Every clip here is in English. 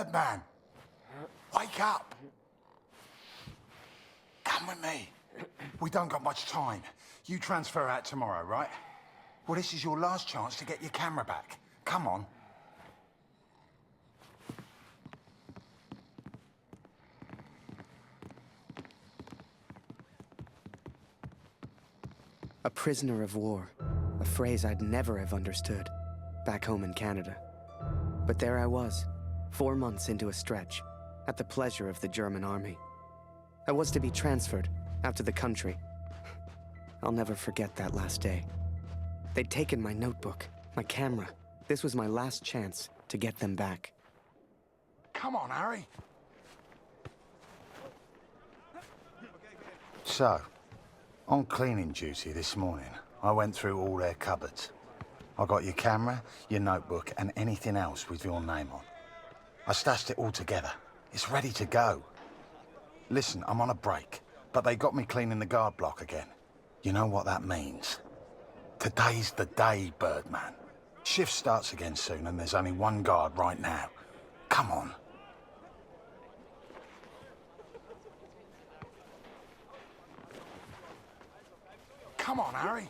Birdman! Wake up! Come with me. We don't got much time. You transfer out tomorrow, right? Well, this is your last chance to get your camera back. Come on. A prisoner of war, a phrase I'd never have understood back home in Canada. But there I was, 4 months into a stretch, at the pleasure of the German army. I was to be transferred out to the country. I'll never forget that last day. They'd taken my notebook, my camera. This was my last chance to get them back. Come on, Harry. So, on cleaning duty this morning, I went through all their cupboards. I got your camera, your notebook, and anything else with your name on. I stashed it all together. It's ready to go. Listen, I'm on a break, but they got me cleaning the guard block again. You know what that means? Today's the day, Birdman. Shift starts again soon, and there's only one guard right now. Come on. Come on, Harry.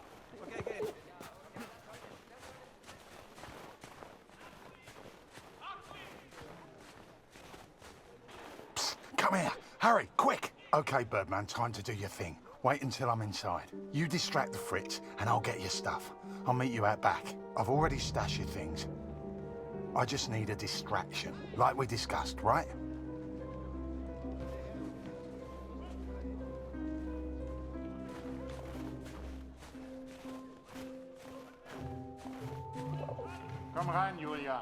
Psst, come here. Hurry, quick. Okay, Birdman, time to do your thing. Wait until I'm inside. You distract the Fritz, and I'll get your stuff. I'll meet you out back. I've already stashed your things. I just need a distraction, like we discussed, right? Komm rein, Julian.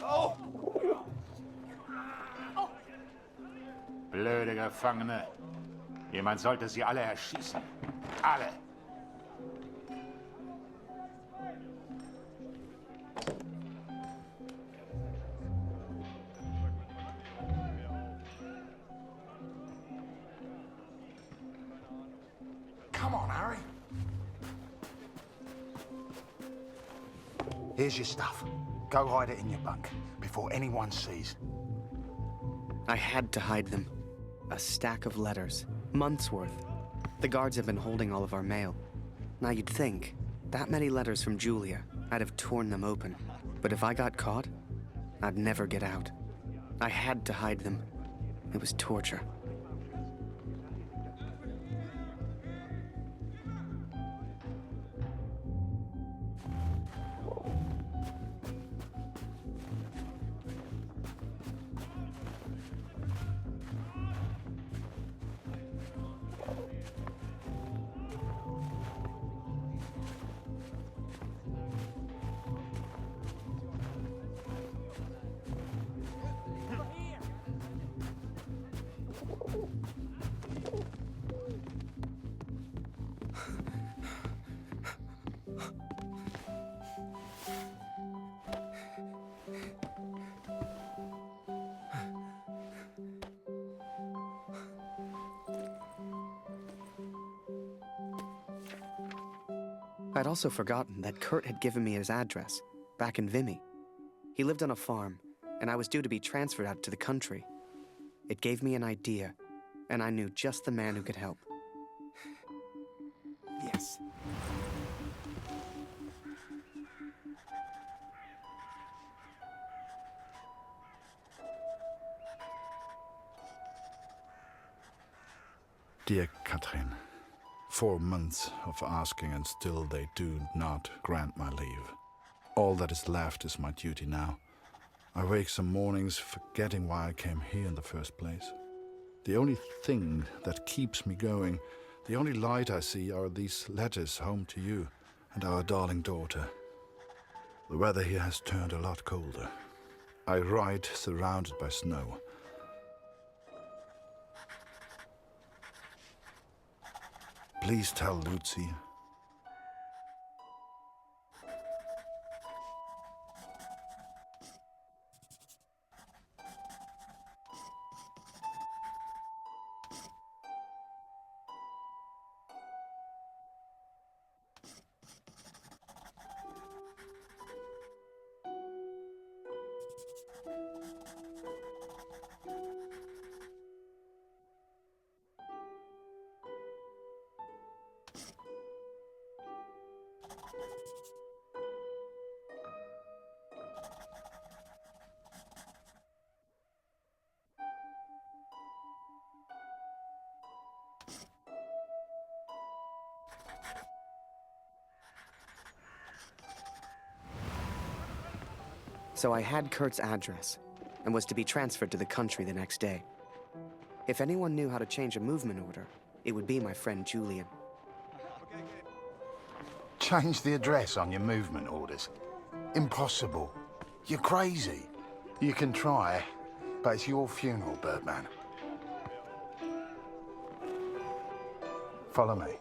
Oh! Blöde Gefangene. Jemand sollte sie alle erschießen. Alle. Come on, Harry. Here's your stuff. Go hide it in your bunk before anyone sees. I had to hide them. A stack of letters, months worth. The guards have been holding all of our mail. Now you'd think, that many letters from Julia, I'd have torn them open. But if I got caught, I'd never get out. I had to hide them. It was torture. I'd also forgotten that Kurt had given me his address, back in Vimy. He lived on a farm, and I was due to be transferred out to the country. It gave me an idea, and I knew just the man who could help. Yes. Dear Katrin, 4 months of asking and still they do not grant my leave. All that is left is my duty now. I wake some mornings forgetting why I came here in the first place. The only thing that keeps me going, the only light I see are these letters home to you and our darling daughter. The weather here has turned a lot colder. I ride surrounded by snow. Please tell Lucy. So I had Kurt's address, and was to be transferred to the country the next day. If anyone knew how to change a movement order, it would be my friend Julian. Change the address on your movement orders? Impossible. You're crazy. You can try, but it's your funeral, Birdman. Follow me.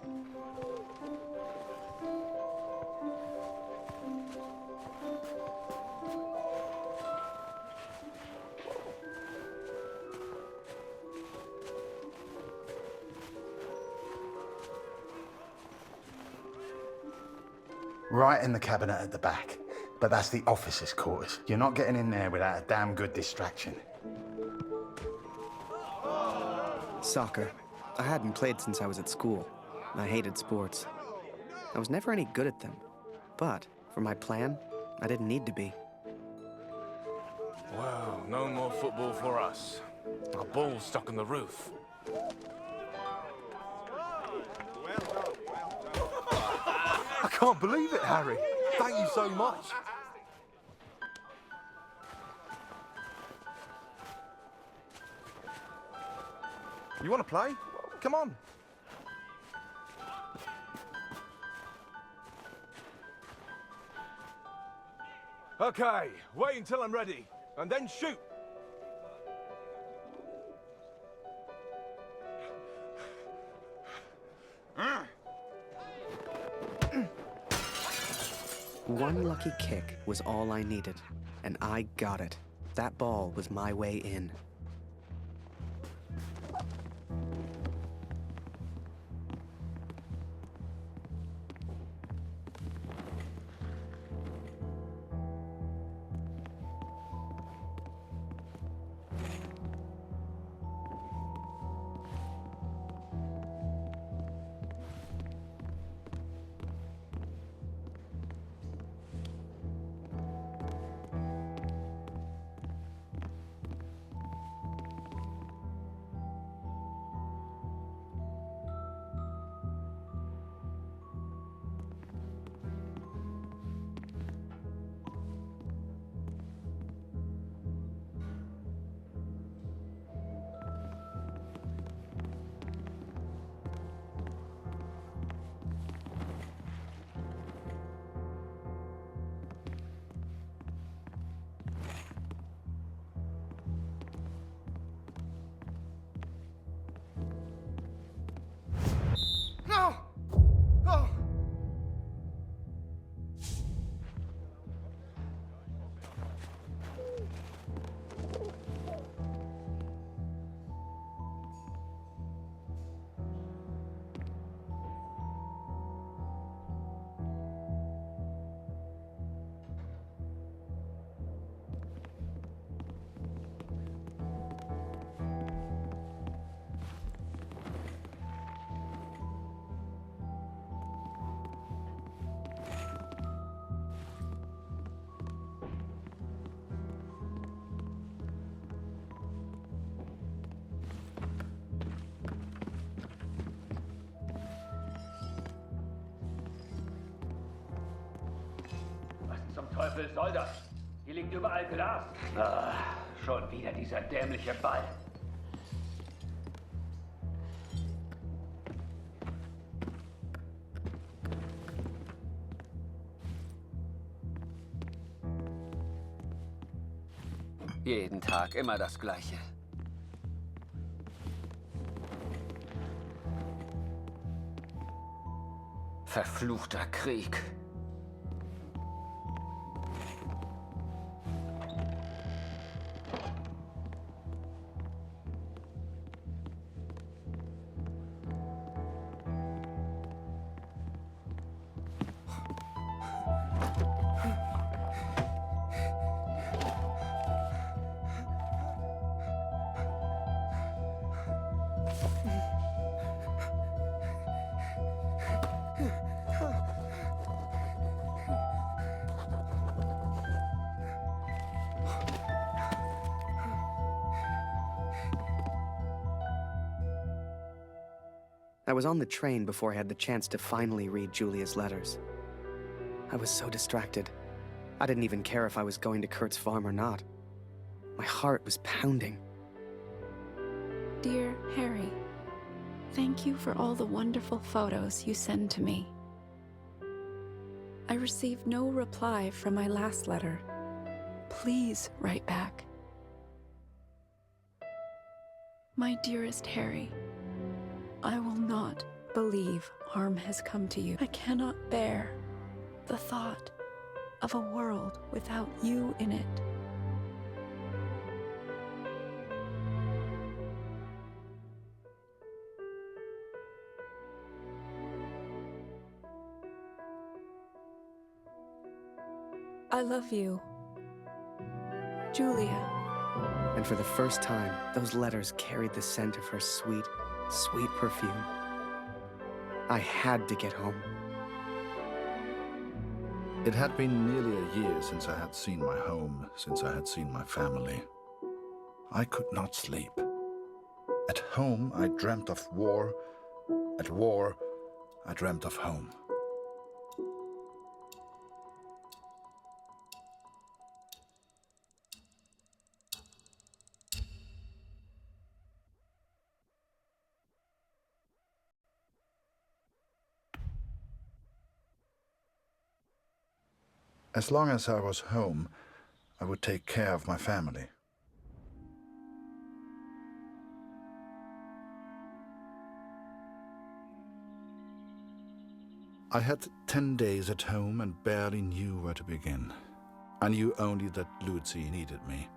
Right in the cabinet at the back. But that's the officers' quarters. You're not getting in there without a damn good distraction. Soccer. I hadn't played since I was at school. I hated sports. I was never any good at them. But, for my plan, I didn't need to be. Well, no more football for us. Our ball's stuck on the roof. I can't believe it, Harry. Thank you so much. You want to play? Come on. Okay, wait until I'm ready, and then shoot. One lucky kick was all I needed, and I got it. That ball was my way in. No! Oh! Zum Teufel soll das? Hier liegt überall Glas. Ah, schon wieder dieser dämliche Ball. Jeden Tag immer das Gleiche. Verfluchter Krieg. I was on the train before I had the chance to finally read Julia's letters. I was so distracted. I didn't even care if I was going to Kurt's farm or not. My heart was pounding. Dear Harry, thank you for all the wonderful photos you send to me. I received no reply from my last letter. Please write back. My dearest Harry, I will not believe harm has come to you. I cannot bear the thought of a world without you in it. I love you, Julia. And for the first time, those letters carried the scent of her sweet, sweet perfume. I had to get home. It had been nearly a year since I had seen my home, since I had seen my family. I could not sleep. At home, I dreamt of war. At war, I dreamt of home. As long as I was home, I would take care of my family. I had 10 days at home and barely knew where to begin. I knew only that Lucy needed me.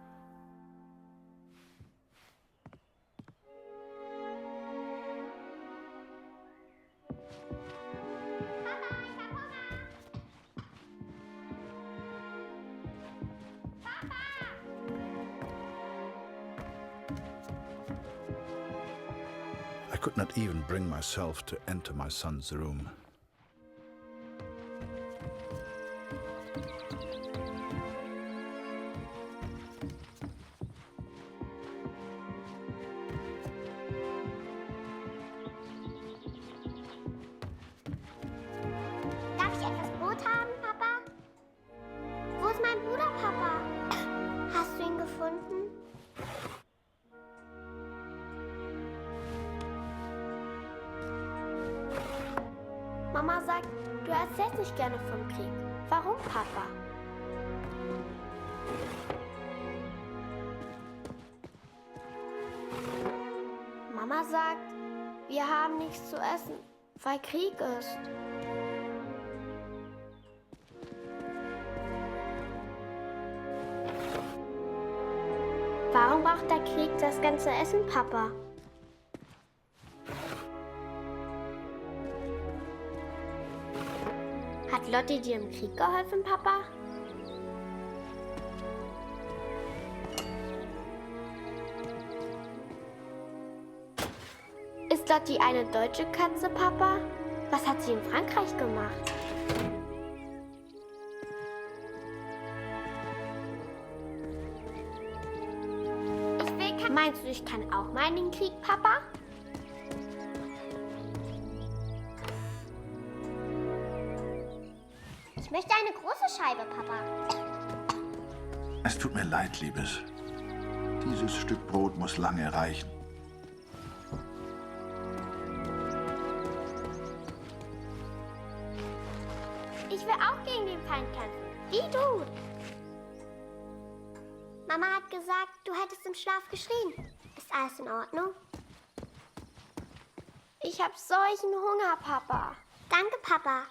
I could not even bring myself to enter my son's room. Darf ich etwas Brot haben, Papa? Wo ist mein Bruder, Papa? Hast du ihn gefunden? Mama sagt, du erzählst nicht gerne vom Krieg. Warum, Papa? Mama sagt, wir haben nichts zu essen, weil Krieg ist. Warum braucht der Krieg das ganze Essen, Papa? Hat Lotti dir im Krieg geholfen, Papa? Ist Lotti eine deutsche Katze, Papa? Was hat sie in Frankreich gemacht? Meinst du, ich kann auch mal in den Krieg, Papa? Ich möchte eine große Scheibe, Papa. Es tut mir leid, Liebes. Dieses Stück Brot muss lange reichen. Ich will auch gegen den Feind kämpfen. Wie du. Mama hat gesagt, du hättest im Schlaf geschrien. Ist alles in Ordnung? Ich hab solchen Hunger, Papa. Danke, Papa.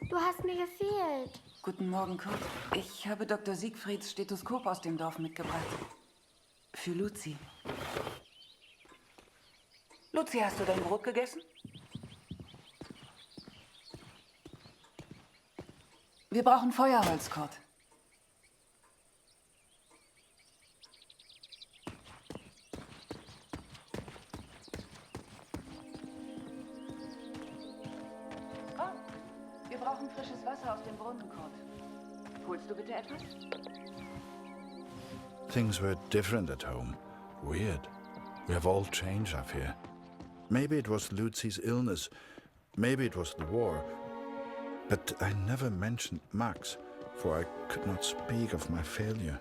Du hast mir gefehlt. Guten Morgen, Kurt. Ich habe Dr. Siegfrieds Stethoskop aus dem Dorf mitgebracht. Für Luzi. Luzi, hast du dein Brot gegessen? Wir brauchen Feuerholz, Kurt. Oh, wir brauchen frisches Wasser aus dem Brunnen, Kurt. Holst du bitte etwas? Things were different at home. Weird. We have all changed, I fear. Maybe it was Lucy's illness. Maybe it was the war. But I never mentioned Max, for I could not speak of my failure.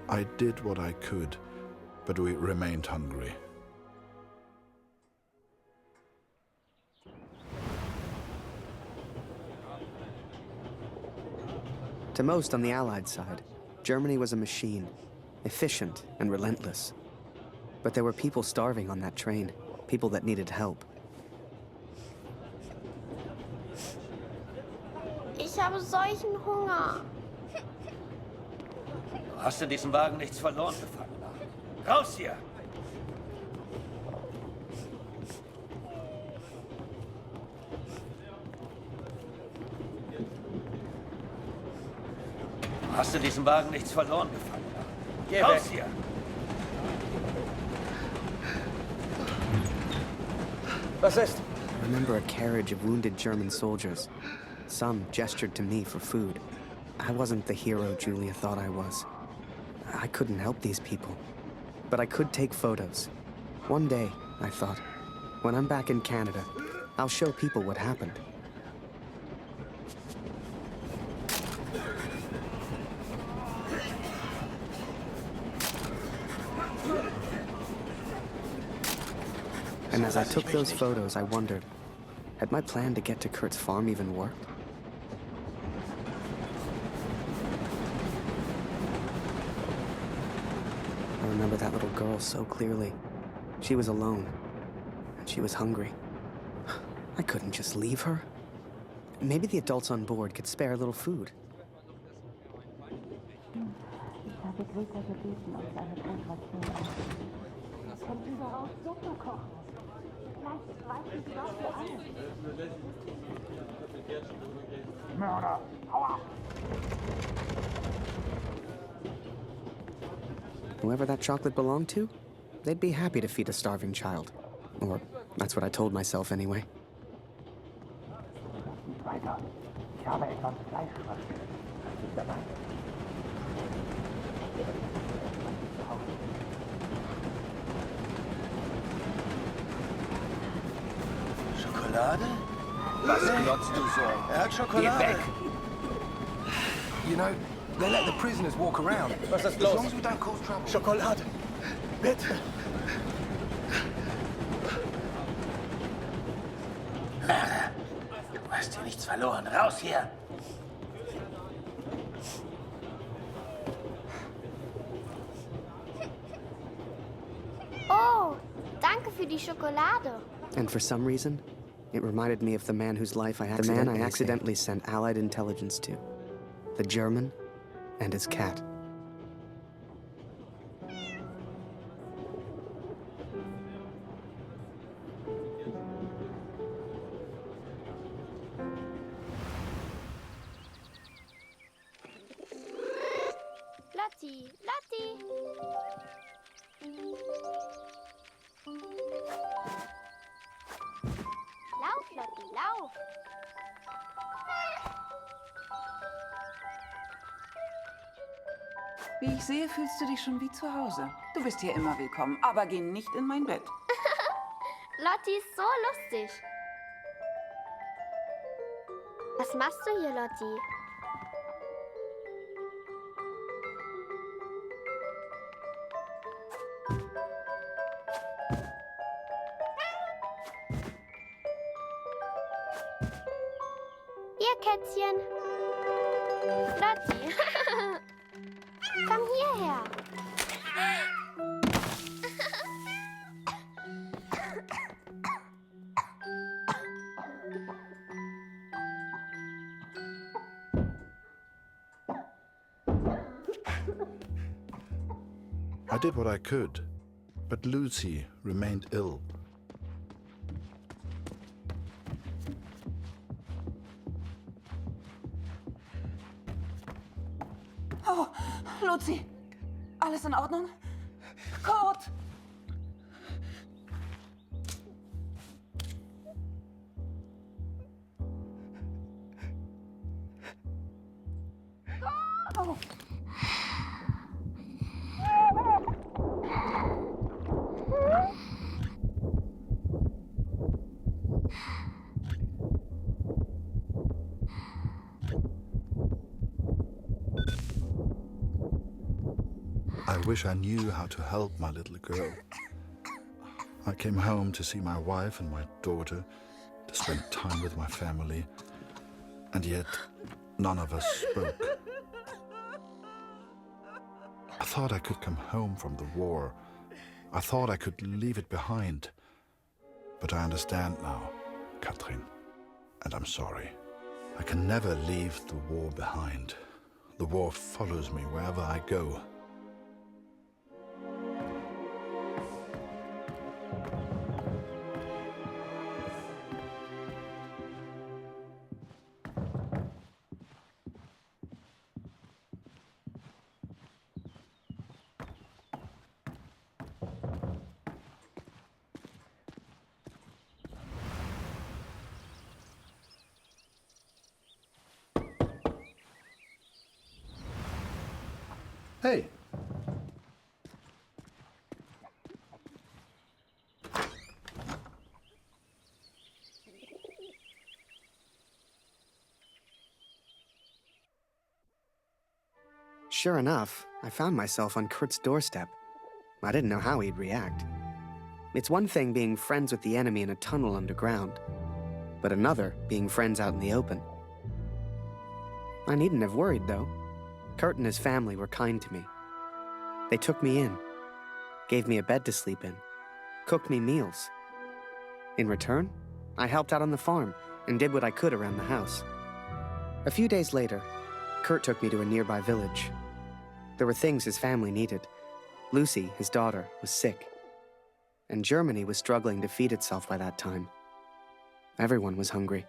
I did what I could, but we remained hungry. To most on the Allied side, Germany was a machine, efficient and relentless. But there were people starving on that train, people that needed help. Ich habe solchen Hunger. Hast in diesem Wagen nichts verloren, Gefangener? Raus hier! Hast in diesem Wagen nichts verloren, Gefangener? Geh raus hier! Was ist? I remember a carriage of wounded German soldiers. Some gestured to me for food. I wasn't the hero Julia thought I was. I couldn't help these people. But I could take photos. One day, I thought, when I'm back in Canada, I'll show people what happened. And as I took those photos, I wondered, had my plan to get to Kurt's farm even worked? I remember that little girl so clearly. She was alone, and she was hungry. I couldn't just leave her. Maybe the adults on board could spare a little food. Mörder! Hau ab! Whoever that chocolate belonged to, they'd be happy to feed a starving child. Or that's what I told myself anyway. Weiter. Ich habe etwas Fleisch versteckt. Was ist dabei? Schokolade? Was glotzt du so? Hat Schokolade. Geh weg! You know, they let the prisoners walk around. Was ist As los? long as we don't cause trouble. Schokolade. Bitte. Du hast hier nichts verloren. Raus hier! Oh, danke für die Schokolade. And for some reason, it reminded me of the man whose life I accidentally sent Allied intelligence to. The German and his cat. Lotti, Lotti. Lauf, Lotti, lauf. Wie ich sehe, fühlst du dich schon wie zu Hause. Du bist hier immer willkommen, aber geh nicht in mein Bett. Lotti ist so lustig. Was machst du hier, Lotti? Ihr Kätzchen. Lotti. Komm hierher. I did what I could, but Lucy remained ill. Oh, Lucy. Alles in Ordnung? Kurt! Oh. I wish I knew how to help my little girl. I came home to see my wife and my daughter, to spend time with my family, and yet none of us spoke. I thought I could come home from the war. I thought I could leave it behind. But I understand now, Katrin, and I'm sorry. I can never leave the war behind. The war follows me wherever I go. Hey. Sure enough, I found myself on Kurt's doorstep. I didn't know how he'd react. It's one thing being friends with the enemy in a tunnel underground, but another being friends out in the open. I needn't have worried, though. Kurt and his family were kind to me. They took me in, gave me a bed to sleep in, cooked me meals. In return, I helped out on the farm and did what I could around the house. A few days later, Kurt took me to a nearby village. There were things his family needed. Lucy, his daughter, was sick. And Germany was struggling to feed itself by that time. Everyone was hungry.